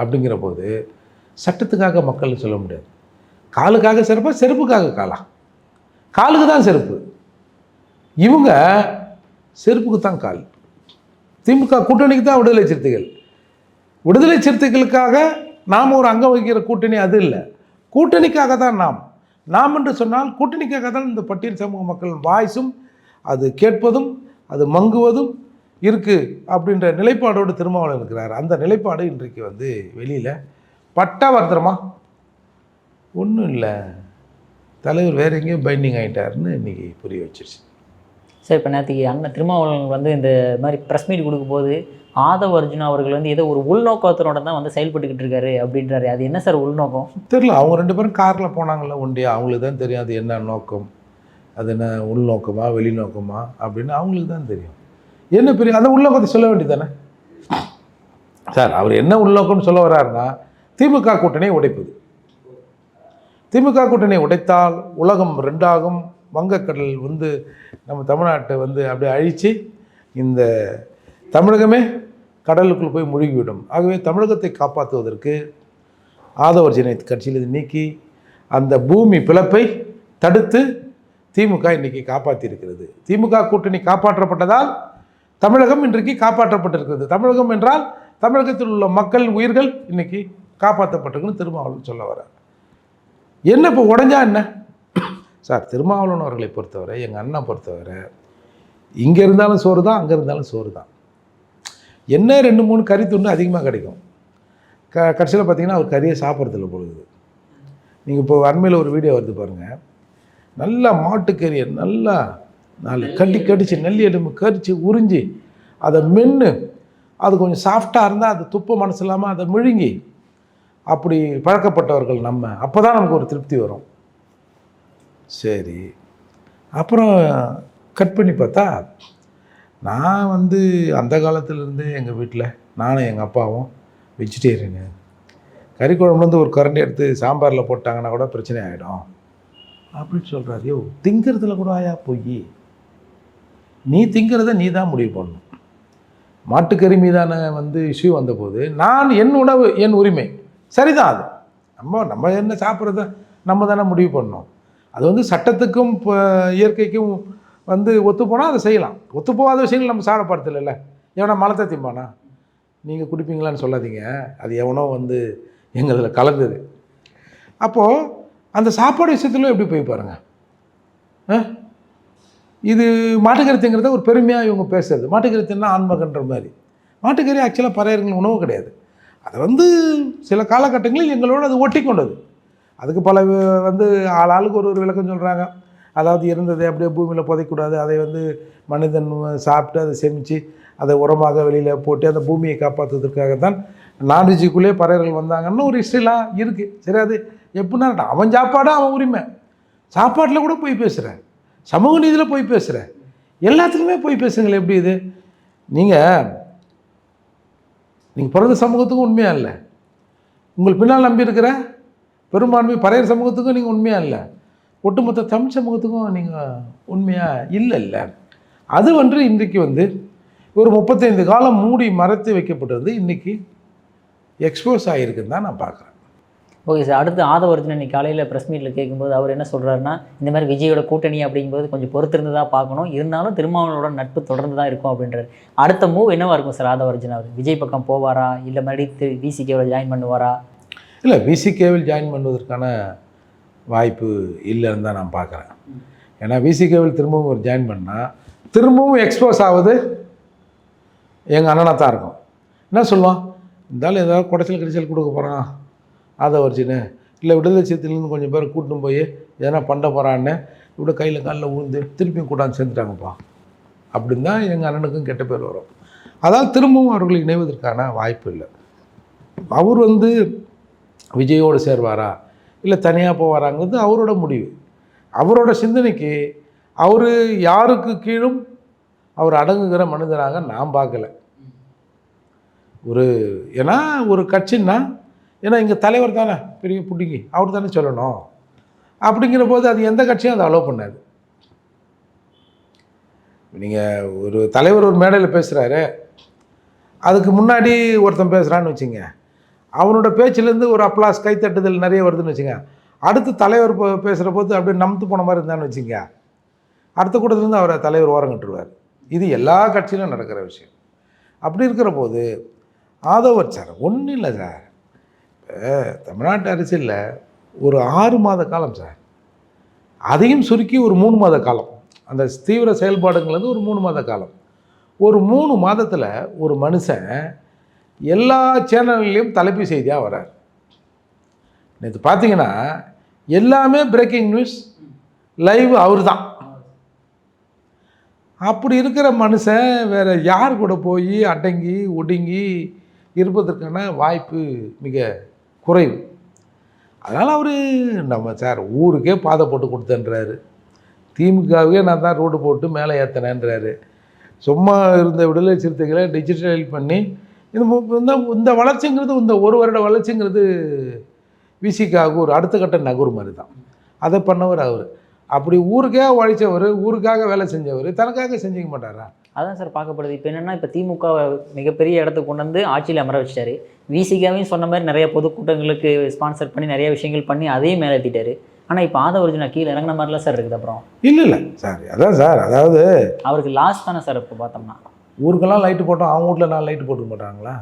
அப்படிங்கிற போது சட்டத்துக்காக மக்கள் சொல்ல முடியாது. காலுக்காக செருப்பா, செருப்புக்காக காலா? காலுக்கு தான் செருப்பு, இவங்க செருப்புக்கு தான் கால். திமுக கூட்டணிக்கு தான் விடுதலை சிறுத்தைகளுக்காக நாம் ஒரு அங்கம் வகிக்கிற கூட்டணி அது இல்லை. கூட்டணிக்காக தான் நாம் என்று சொன்னால் கூட்டணிக்காக தான் இந்த பட்டியல் சமூக மக்கள் வாய்ஸும் அது கேட்பதும் அது மங்குவதும் இருக்குது அப்படின்ற நிலைப்பாடோடு திருமாவளவன் இருக்கிறார். அந்த நிலைப்பாடு இன்றைக்கு வெளியில் பட்டாவர்த்தனமா ஒன்றும் இல்லை, தலைவர் வேறு எங்கேயும் பைண்டிங் ஆகிட்டாருன்னு இன்றைக்கி புரிய வச்சிருச்சு. சார், இப்போ நேற்றுக்கு அண்ணன் திருமாவளவன் இந்த மாதிரி ப்ரெஸ் மீட் கொடுக்கும்போது ஆதவர்ஜுனா அவர்கள் ஏதோ ஒரு உள்நோக்கத்தோட தான் செயல்பட்டுக்கிட்டு இருக்காரு அப்படின்றாரு. அது என்ன சார் உள்நோக்கம்? தெரியல. அவங்க 2 பேரும் காரில் போனாங்கள்ல ஒண்டியா, அவங்களுக்கு தான் தெரியும் அது என்ன நோக்கம், அது என்ன உள்நோக்கமா வெளிநோக்கமா அப்படின்னு அவங்களுக்கு தான் தெரியும். என்ன பெரிய அந்த உள்நோக்கத்தை சொல்ல வேண்டியது தானே சார். அவர் என்ன உள்நோக்கம்னு சொல்ல வர்றாருன்னா, திமுக கூட்டணியை உடைப்பது. திமுக கூட்டணியை உடைத்தால் உலகம் 2ஆகும், வங்கக்கடல் நம்ம தமிழ்நாட்டை அப்படியே அழித்து இந்த தமிழகமே கடலுக்குள் போய் முழுகிவிடும். ஆகவே தமிழகத்தை காப்பாற்றுவதற்கு ஆதவர்ஜனை கட்சியில் நீக்கி அந்த பூமி பிளப்பை தடுத்து திமுக இன்றைக்கி காப்பாற்றியிருக்கிறது. திமுக கூட்டணி காப்பாற்றப்பட்டதால் தமிழகம் இன்றைக்கு காப்பாற்றப்பட்டிருக்கிறது. தமிழகம் என்றால் தமிழகத்தில் உள்ள மக்கள் உயிர்கள் இன்றைக்கி காப்பாற்றப்பட்டிருக்குன்னு திருமாவளவன் சொல்ல வர. என்ன இப்போ உடஞ்சா என்ன சார்? திருமாவளவன் அவர்களை பொறுத்தவரை, எங்கள் அண்ணன் பொறுத்தவரை, இங்கே இருந்தாலும் சோறு தான், அங்கே இருந்தாலும் சோறு தான். என்ன 2-3 கறி துண்டு அதிகமாக கிடைக்கும். கடைசியில் பார்த்தீங்கன்னா அவர் கறியை சாப்பிட்றதில்ல பொழுது. நீங்கள் இப்போ அண்மையில் ஒரு வீடியோ வருது பாருங்கள், நல்லா மாட்டுக்கறியை நல்லா 4 கடிச்சு நெல்லி எலும்பு கரிச்சு உறிஞ்சி அதை மென்று அது கொஞ்சம் சாஃப்டாக இருந்தால் அது துப்ப மனசு இல்லாமல் அதை முழுங்கி அப்படி பழக்கப்பட்டவர்கள் நம்ம. அப்போ தான் நமக்கு ஒரு திருப்தி வரும். சரி, அப்புறம் கட் பண்ணி பார்த்தா, நான் அந்த காலத்துலேருந்தே எங்கள் வீட்டில் நானும் எங்கள் அப்பாவும் வெஜிடேரியனு. கறி குழம்புலேருந்து ஒரு கரண்டி எடுத்து சாம்பாரில் போட்டாங்கன்னா கூட பிரச்சனை ஆகிடும் அப்படின்னு சொல்கிறாரு. யோ, திங்கிறதுல கூட ஆயா போய் நீ திங்கிறத நீ தான் முடிவு பண்ணணும். மாட்டுக்கறி மீதான இஷ்யூ வந்தபோது நான் என் உணவு என் உரிமை சரிதான். அது நம்ம என்ன சாப்பிட்றத நம்ம தானே முடிவு பண்ணணும். அது சட்டத்துக்கும் இயற்கைக்கும் ஒத்துப்போனால் அதை செய்யலாம். ஒத்துப்போகாத விஷயங்கள் நம்ம சாப்பிடப்படுறது இல்லை. எவனா மலத்தை திம்பானா? நீங்கள் குடிப்பீங்களான்னு சொல்லாதீங்க, அது எவனோ எங்கள் கலந்தது. அப்போது அந்த சாப்பாடு விஷயத்துலையும் எப்படி போய் பாருங்கள். இது மாட்டுக்கறி திங்கிறத ஒரு பெருமையாக இவங்க பேசுறது. மாட்டுக்கறி தின்னா ஆன்மகன்ற மாதிரி. மாட்டுக்கறி ஆக்சுவலாக பறையர்கள் உணவு கிடையாது. அதை சில காலகட்டங்களில் எங்களோடு அது ஒட்டி கொண்டது. அதுக்கு பல ஆளுக்கு ஒரு விளக்கம் சொல்கிறாங்க. அதாவது இருந்ததை அப்படியே பூமியில் புதைக்கூடாது, அதை மனிதன் சாப்பிட்டு அதை சேமித்து அதை உரமாக வெளியில் போட்டு அந்த பூமியை காப்பாற்றுவதற்காகத்தான் நான்வெஜ்ஜுக்குள்ளே பறவைகள் வந்தாங்கன்னு ஒரு ஹிஸ்ட்ரிலாம் இருக்குது. சரி, அது எப்படின்னா அவன் சாப்பாடு அவன் உரிமை. சாப்பாட்டில் கூட போய் பேசுகிறேன், சமூக நீதியில் போய் பேசுகிறேன், எல்லாத்துக்குமே போய் பேசுங்களேன். எப்படி இது? நீங்கள் பிறந்த சமூகத்துக்கும் உண்மையாக இல்லை, உங்கள் பின்னால் நம்பியிருக்கிற பெரும்பான்மை பறையர் சமூகத்துக்கும் நீங்கள் உண்மையாக இல்லை, ஒட்டுமொத்த தமிழ் சமூகத்துக்கும் நீங்கள் உண்மையாக இல்லை. அது இன்றைக்கு ஒரு 35 காலம் மூடி மறைத்து வைக்கப்பட்டது இன்றைக்கி எக்ஸ்போஸ் ஆகிருக்குன்னு தான் நான் பார்க்குறேன். Okay sir. அடுத்து ஆதவர்ஜுன் இன்னைக்கு காலையில் ப்ரெஸ் மீட்டில் கேட்கும்போது அவர் என்ன சொல்கிறாருன்னா, இந்த மாதிரி விஜயோட கூட்டணி அப்படிங்கும்போது கொஞ்சம் பொறுத்திருந்து தான் பார்க்கணும், இருந்தாலும் திருமாவளவனோட நட்பு தொடர்ந்து தான் இருக்கும் அப்படின்றாரு. அடுத்த மூவ் என்னவா இருக்கும் சார் ஆதவர்ஜுன்? அவர் விஜய் பக்கம் போவாரா, இல்லை மறுபடியும் விசிகேவில் ஜாயின் பண்ணுவாரா? இல்லை, விசிகேவில் ஜாயின் பண்ணுவதற்கான வாய்ப்பு இல்லைன்னு தான் நான் பார்க்குறேன். ஏன்னா விசிகேவில் திரும்பவும் ஒரு ஜாயின் பண்ணால் திரும்பவும் எக்ஸ்போஸ் ஆகுது எங்கள் அண்ணனாக தான் இருக்கும். என்ன சொல்லுவான், இருந்தாலும் ஏதாவது குடைச்சல் கொடுக்க போகிறான் ஆதவர்ஜுன், இல்லை விடுதலை சிறுத்தையிலேருந்து கொஞ்சம் பேர் கூட்டின்னு போய் எதனா பண்ண போகிறான்னு இப்படி கையில் காலில் ஊழ்ந்து திருப்பியும் கூட்டாந்து சேர்ந்துட்டாங்கப்பா அப்படின்னு தான் எங்கள் அண்ணனுக்கும் கெட்ட பேர் வரும். அதாவது திரும்பவும் அவர்கள் இணைவதற்கான வாய்ப்பு இல்லை. அவர் விஜயோடு சேர்வாரா இல்லை தனியாக போவாராங்கிறது அவரோட முடிவு. அவரோட சிந்தனைக்கு அவர் யாருக்கு கீழும் அவர் அடங்குகிற மனிதராக நான் பார்க்கல. ஏன்னா ஒரு கட்சின்னா, ஏன்னா இங்கே தலைவர் தானே பெரிய புட்டிங்கி, அவர் தானே சொல்லணும். அப்படிங்கிற போது அது எந்த கட்சியும் அதை அலோவ் பண்ணாது. நீங்கள் ஒரு தலைவர் ஒரு மேடையில் பேசுகிறாரு, அதுக்கு முன்னாடி ஒருத்தன் பேசுகிறான்னு வச்சுங்க, அவனோட பேச்சிலேருந்து ஒரு அப்ளாஸ் கைத்தட்டுதல் நிறைய வருதுன்னு வச்சுங்க, அடுத்து தலைவர் பேசுகிற போது அப்படியே நம்பத்து போன மாதிரி இருந்தான்னு வச்சுங்க, அடுத்த கூட்டத்துலேருந்து அவரை தலைவர் ஓரங்கட்டுருவார். இது எல்லா கட்சியிலும் நடக்கிற விஷயம். அப்படி இருக்கிற போது ஆதவர் சார் ஒன்றும் இல்லை சார், தமிழ்நாட்டு அரசியலில் ஒரு 6 மாத காலம் சார், அதையும் சுருக்கி ஒரு 3 மாத காலம், அந்த தீவிர செயல்பாடுங்கிறது ஒரு 3 மாத காலம். ஒரு 3 மாதத்தில் ஒரு மனுஷன் எல்லா சேனல்லையும் தலைப்பு செய்தியாக வர்றார். நேற்று பார்த்தீங்கன்னா எல்லாமே பிரேக்கிங் நியூஸ் லைவ் அவர் தான். அப்படி இருக்கிற மனுஷன் வேறு யார் கூட போய் அடங்கி ஒடுங்கி இருப்பதற்கான வாய்ப்பு மிக குறைவு. அதனால் அவர் நம்ம சார் ஊருக்கே பாதை போட்டு கொடுத்தேன்றாரு, திமுகவே நான் தான் ரோடு போட்டு மேலே ஏற்றினேன்றாரு, சும்மா இருந்த விடுதலை சிறுத்தைகளை டிஜிட்டல் பண்ணி இந்த வளர்ச்சிங்கிறது, இந்த ஒரு வருட வளர்ச்சிங்கிறது விசிகாவுக்கு ஒரு அடுத்த கட்ட நகர் மாதிரி தான். அதை பண்ணவர் அவர். அப்படி ஊருக்கே உழைச்சவர், ஊருக்காக வேலை செஞ்சவர், தனக்காக செஞ்சுக்க மாட்டாரா? அதான் சார் பார்க்கப்படுது. இப்போ என்னென்னா, இப்போ திமுக மிகப்பெரிய இடத்துக்கு கொண்டு வந்து ஆட்சியில் அமர வச்சிட்டாரு. விசிகாவையும் சொன்ன மாதிரி நிறைய பொதுக்கூட்டங்களுக்கு ஸ்பான்சர் பண்ணி நிறைய விஷயங்கள் பண்ணி அதையும் மேலே ஏற்றிட்டாரு. ஆனால் இப்போ ஆதவர்ஜுன் கீழே இறங்கின மாதிரிலாம் சார் இருக்குது. அப்புறம் இல்லை சார், அதான் சார், அதாவது அவருக்கு லாஸ் தானே சார். இப்போ பார்த்தோம்னா ஊருக்கெல்லாம் லைட்டு போட்டோம், அவங்க வீட்டில் 4 லைட்டு போட்டுக்க மாட்டாங்களா?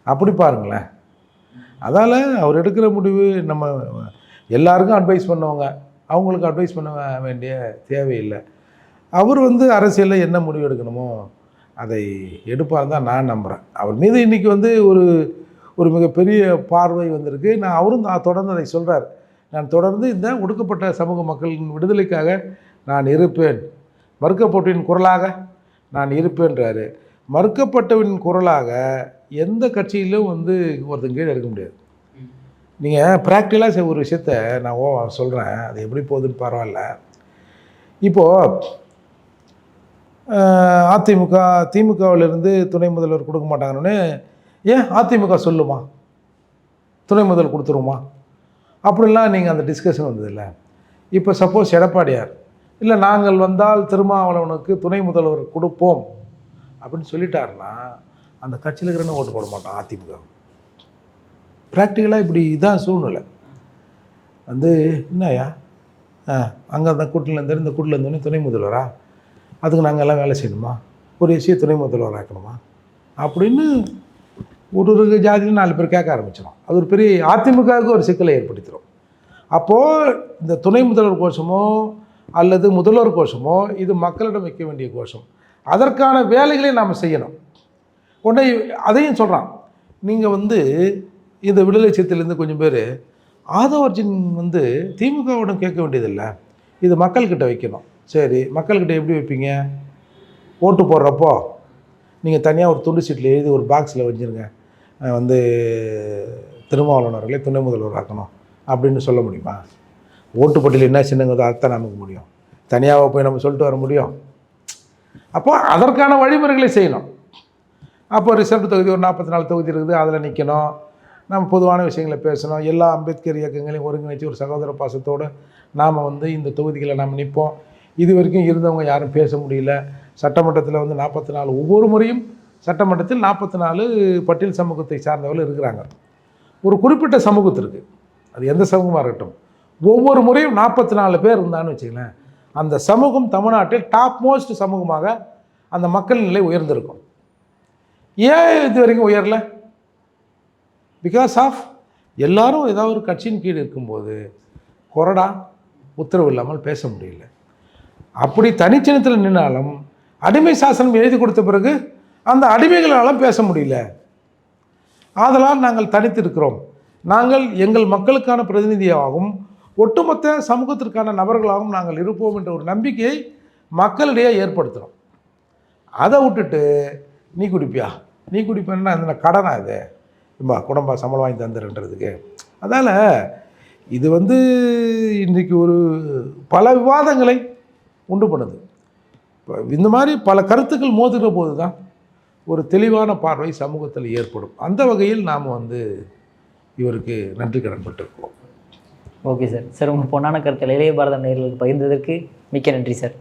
அப்படி பாருங்களேன். அதால் அவர் எடுக்கிற முடிவு நம்ம எல்லாருக்கும் அட்வைஸ் பண்ணுவாங்க, அவங்களுக்கு அட்வைஸ் பண்ண வேண்டிய தேவையில்லை. அவர் அரசியலில் என்ன முடிவு எடுக்கணுமோ அதை எடுப்பார் தான் நான் நம்புகிறேன். அவர் மீது இன்றைக்கி ஒரு மிகப்பெரிய பார்வை வந்திருக்கு. அவரும் தொடர்ந்து அதை சொல்கிறார், நான் தொடர்ந்து இந்த ஒடுக்கப்பட்ட சமூக மக்களின் விடுதலைக்காக நான் இருப்பேன், மறுக்கப்பட்டவின் குரலாக நான் இருப்பேன்றாரு. மறுக்கப்பட்டவின் குரலாக எந்த கட்சியிலும் ஒருத்தன் கீழே எடுக்க முடியாது. நீங்கள் ப்ராக்டிக்கலாக ஒரு விஷயத்த நான் சொல்கிறேன், அது எப்படி போகுதுன்னு பரவாயில்ல. இப்போது திமுகவிலிருந்து துணை முதல்வர் கொடுக்க மாட்டாங்கன்னு ஏன் அதிமுக சொல்லுமா, துணை முதல்வர் கொடுத்துருமா, அப்படிலாம் நீங்கள் அந்த டிஸ்கஷன் வந்ததில்லை. இப்போ சப்போஸ் எடப்பாடியார் இல்லை நாங்கள் வந்தால் திருமாவளவனுக்கு துணை முதல்வர் கொடுப்போம் அப்படின்னு சொல்லிட்டாருன்னா அந்த கட்சியில் இருக்கிறன்னு ஓட்டு போட மாட்டோம் அதிமுக. ப்ராக்டிக்கலாக இப்படி இதான் சூழ்நிலை. என்னையா அங்கே அந்த கூட்டிலேருந்து இந்த கூட்டில் இருந்தோடனே துணை முதல்வரா, அதுக்கு நாங்கள் எல்லாம் வேலை செய்யணுமா, ஒரு விஷயம் துணை முதல்வர் ஆக்கணுமா அப்படின்னு ஒரு ஜாதியில் 4 பேர் கேட்க ஆரம்பிச்சிடும். அது ஒரு பெரிய அதிமுகவுக்கு ஒரு சிக்கலை ஏற்படுத்திடும். அப்போது இந்த துணை முதல்வர் கோஷமோ அல்லது முதல்வர் கோஷமோ இது மக்களிடம் வைக்க வேண்டிய கோஷம். அதற்கான வேலைகளை நாம் செய்யணும். உடனே அதையும் சொல்கிறான், நீங்கள் இந்த விடுதலை சிறுத்தையிலேருந்து கொஞ்சம் பேர் ஆதவர்ஜுன் திமுகவிடம் கேட்க வேண்டியதில்லை, இது மக்கள்கிட்ட வைக்கணும். சரி, மக்கள்கிட்ட எப்படி வைப்பீங்க? ஓட்டு போடுறப்போ நீங்கள் தனியாக ஒரு துண்டு சீட்டில் எழுதி ஒரு பாக்ஸில் வச்சுருங்க, திருமாவளவனவர்களே துணை முதல்வர் ஆக்கணும் அப்படின்னு சொல்ல முடியுமா? ஓட்டுப்பட்டியில் என்ன சின்னங்கிறதோ அதுதான் நமக்கு முடியும், தனியாக போய் நம்ம சொல்லிட்டு வர முடியும்? அப்போ அதற்கான வழிமுறைகளை செய்யணும். அப்போ ரிசர்வ் தொகுதி ஒரு 44 தொகுதி இருக்குது, அதில் நிற்கணும், நம்ம பொதுவான விஷயங்களை பேசணும், எல்லா அம்பேத்கர் இயக்கங்களையும் ஒருங்கிணைச்சி ஒரு சகோதர பாசத்தோடு நாம் இந்த தொகுதிகளை நாம் நிற்போம். இது வரைக்கும் இருந்தவங்க யாரும் பேச முடியல. சட்டமன்றத்தில் 44 ஒவ்வொரு முறையும் சட்டமன்றத்தில் 44 பட்டியல் சமூகத்தை சார்ந்தவர்கள் இருக்கிறாங்க. ஒரு குறிப்பிட்ட சமூகத்திற்கு அது எந்த சமூகமாக இருக்கட்டும், ஒவ்வொரு முறையும் 44 பேர் இருந்தான்னு வச்சுங்களேன், அந்த சமூகம் தமிழ்நாட்டில் டாப் மோஸ்ட் சமூகமாக அந்த மக்கள் நிலை உயர்ந்திருக்கும். ஏன் இது வரைக்கும் உயரல? பிகாஸ் ஆஃப் எல்லாரும் ஏதாவது ஒரு கட்சியின் கீழ் இருக்கும்போது கொறடா உத்தரவு இல்லாமல் பேச முடியல. அப்படி தனிச்சின்னத்தில் நின்னாலும் அடிமை சாசனம் எழுதி கொடுத்த பிறகு அந்த அடிமைகளாலும் பேச முடியல. ஆதலால் நாங்கள் தனித்திருக்கிறோம், நாங்கள் எங்கள் மக்களுக்கான பிரதிநிதியாகவும் ஒட்டுமொத்த சமூகத்திற்கான நபர்களாகவும் நாங்கள் இருப்போம் என்ற ஒரு நம்பிக்கையை மக்களிடையே ஏற்படுத்துகிறோம். அதை விட்டுட்டு நீ குடிப்பேன்னா அந்த கடனா இது குடும்ப சம்பளம் வாங்கி தந்துடுன்றதுக்கு. அதனால் இது இன்றைக்கி ஒரு பல விவாதங்களை உண்டு பண்ணுது. இப்போ இந்த மாதிரி பல கருத்துக்கள் மோதுகிற போது தான் ஒரு தெளிவான பார்வை சமூகத்தில் ஏற்படும். அந்த வகையில் நாம் இவருக்கு நன்றி கடன் பட்டிருக்கிறோம். Okay sir. சார், உங்கள் பொன்னான கருத்தில் இளைய பாரதம் நேயர்களுக்கு பகிர்ந்ததற்கு மிக்க நன்றி சார்.